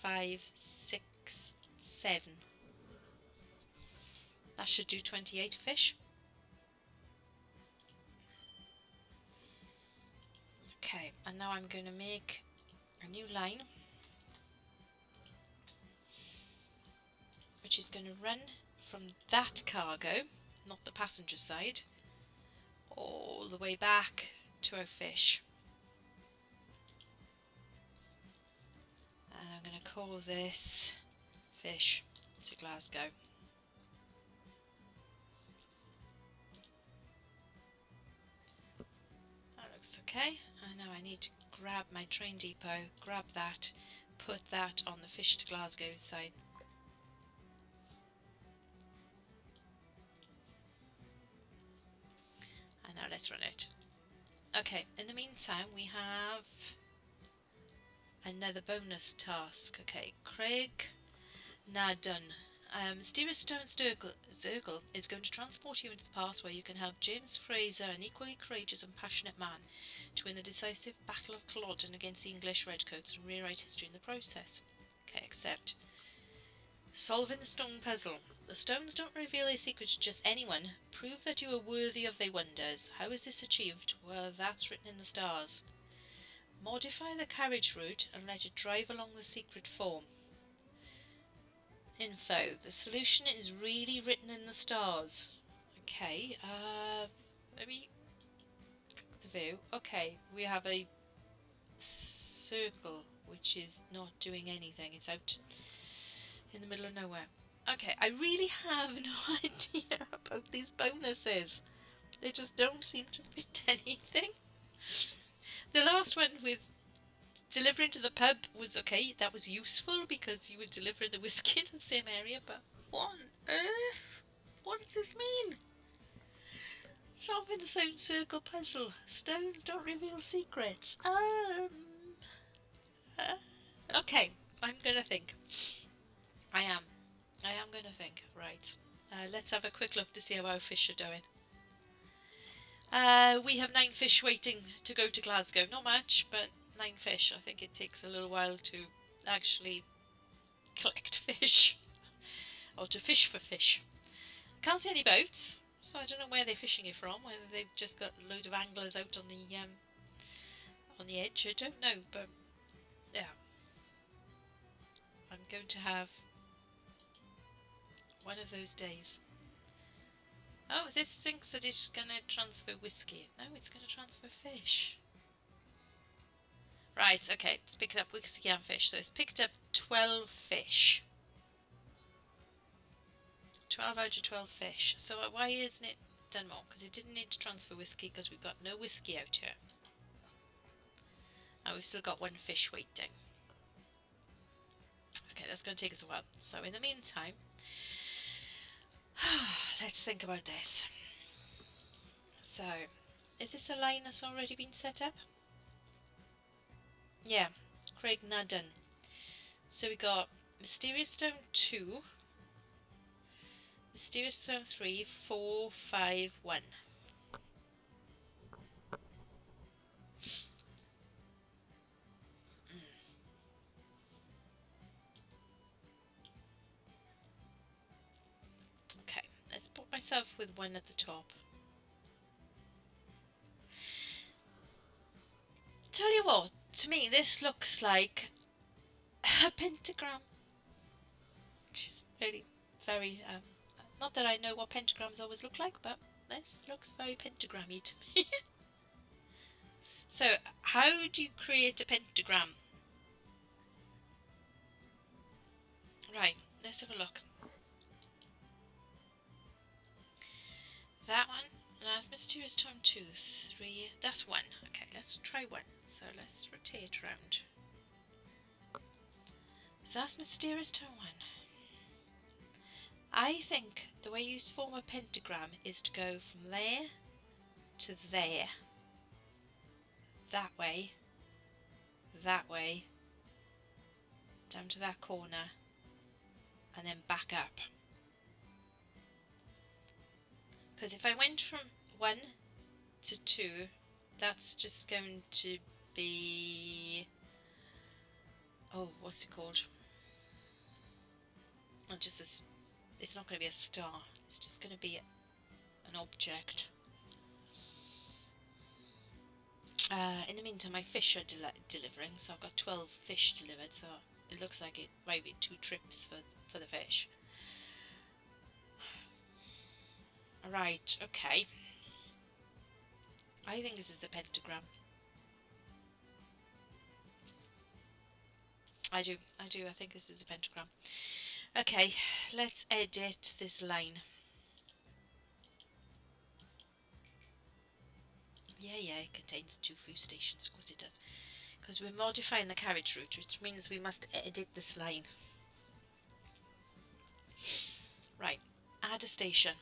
5, 6, 7. That should do 28 fish. Okay, and now I'm going to make a new line, which is going to run from that cargo, not the passenger side, all the way back to our fish. And I'm going to call this fish to Glasgow. That looks okay. And now I need to grab my train depot, grab that, put that on the fish to Glasgow side. And now let's run it. Okay, in the meantime we have another bonus task. Okay, Craig, now done. Steer Stone Zirkle is going to transport you into the past where you can help James Fraser, an equally courageous and passionate man, to win the decisive Battle of Culloden against the English Redcoats and rewrite history in the process. Okay, except solving the stone puzzle. The stones don't reveal a secret to just anyone. Prove that you are worthy of their wonders. How is this achieved? Well, that's written in the stars. Modify the carriage route and let it drive along the secret form. Info. The solution is really written in the stars. Okay, let me click the view. Okay, we have a circle which is not doing anything. It's out in the middle of nowhere. Okay, I really have no idea about these bonuses. They just don't seem to fit anything. The last one with delivering to the pub was okay, that was useful because you would deliver the whiskey to the same area, but what on earth? What does this mean? Solving the stone circle puzzle. Stones don't reveal secrets. Okay, I'm gonna think. I am gonna think. Right. Let's have a quick look to see how our fish are doing. We have 9 fish waiting to go to Glasgow. Not much, but 9 fish. I think it takes a little while to actually collect fish. Or to fish for fish. Can't see any boats, so I don't know where they're fishing it from. Whether they've just got a load of anglers out on the edge. I don't know, but yeah. I'm going to have one of those days. Oh, this thinks that it's going to transfer whiskey. No, it's going to transfer fish. Right, okay, it's picked up whiskey and fish. So it's picked up 12 fish. 12 out of 12 fish. So why isn't it done more? Because it didn't need to transfer whiskey because we've got no whiskey out here. And we've still got 1 fish waiting. Okay, that's going to take us a while. So in the meantime, let's think about this. So, is this a line that's already been set up? Yeah, Craig Nadden. So we got Mysterious Stone 2, Mysterious Stone 3, 4, 5, 1. Okay, let's put myself with 1 at the top. Tell you what, to me this looks like a pentagram. Which is really very, not that I know what pentagrams always look like, but this looks very pentagrammy to me. So, how do you create a pentagram? Right, let's have a look. That one, and that's Mysterious Tome 2, 3, that's 1. Okay, let's try 1. So let's rotate around. So that's Mysterious Tome 1. I think the way you form a pentagram is to go from there to there. That way, down to that corner, and then back up. Because if I went from 1 to 2, that's just going to be... oh, what's it called? Not just a, it's not going to be a star. It's just going to be an object. In the meantime, my fish are delivering, so I've got 12 fish delivered, so it looks like it might be 2 trips for the fish. Right, okay. I think this is a pentagram. I do. I think this is a pentagram. Okay, let's edit this line. Yeah, it contains 2 food stations. Of course it does. Because we're modifying the carriage route, which means we must edit this line. Right, add a station.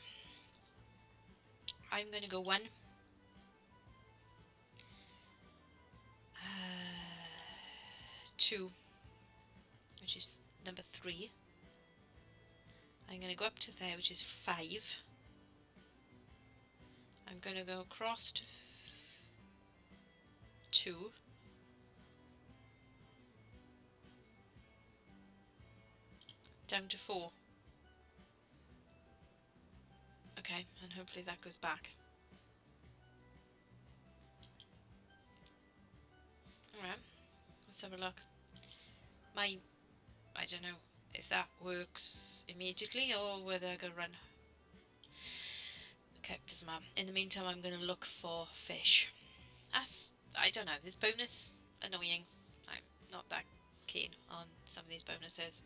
I'm going to go 1. 2, which is number 3. I'm going to go up to there, which is 5. I'm going to go across to 2. Down to 4. Okay, and hopefully that goes back. Alright, let's have a look. I don't know if that works immediately or whether I gotta run. Okay, doesn't matter. In the meantime, I'm gonna look for fish. I don't know, this bonus, annoying. I'm not that keen on some of these bonuses.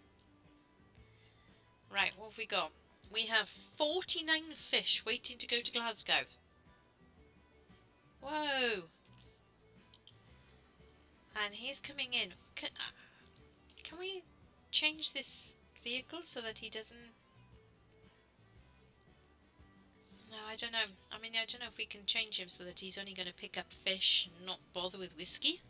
Right, what have we got? We have 49 fish waiting to go to Glasgow. Whoa! And he's coming in. Can we change this vehicle so that he doesn't... No, I don't know. I mean, I don't know if we can change him so that he's only going to pick up fish and not bother with whiskey.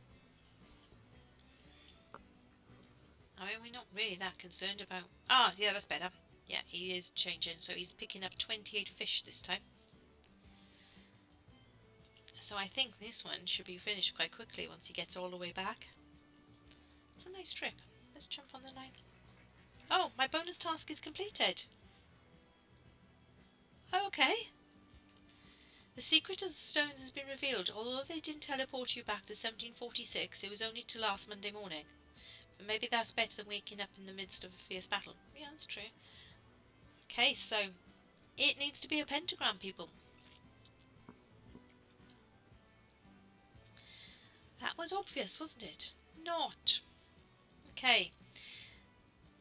I mean, we're not really that concerned about... Ah, yeah, that's better. Yeah, he is changing, so he's picking up 28 fish this time. So I think this one should be finished quite quickly once he gets all the way back. It's a nice trip. Let's jump on the line. Oh, my bonus task is completed. Okay. The secret of the stones has been revealed. Although they didn't teleport you back to 1746, it was only to last Monday morning. But maybe that's better than waking up in the midst of a fierce battle. Yeah, that's true. Okay, so it needs to be a pentagram, people. That was obvious, wasn't it? Not. Okay.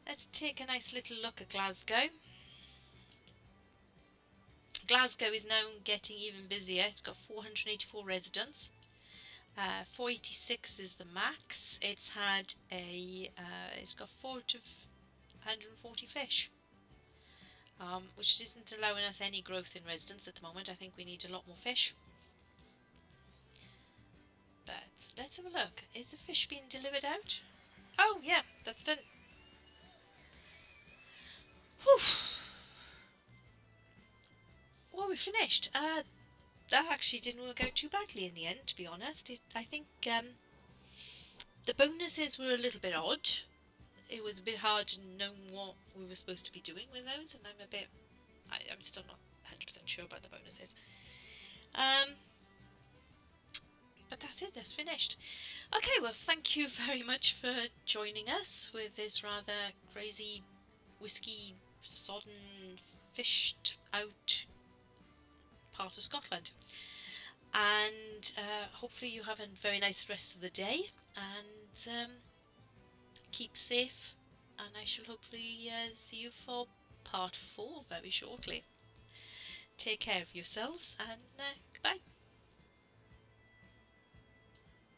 Let's take a nice little look at Glasgow. Glasgow is now getting even busier. It's got 484 residents. 486 is the max. It's got 440 fish. which isn't allowing us any growth in residence at the moment. I think we need a lot more fish. But let's have a look. Is the fish being delivered out? Oh, yeah, that's done. Whew. Well, we finished. That actually didn't work out too badly in the end, to be honest. I think the bonuses were a little bit odd. It was a bit hard to know what we were supposed to be doing with those, and I'm still not 100% sure about the bonuses. But that's it, that's finished. Okay, well, thank you very much for joining us with this rather crazy, whiskey, sodden, fished out part of Scotland. And hopefully you have a very nice rest of the day, and keep safe, and I shall hopefully see you for part 4 very shortly. Take care of yourselves, and goodbye.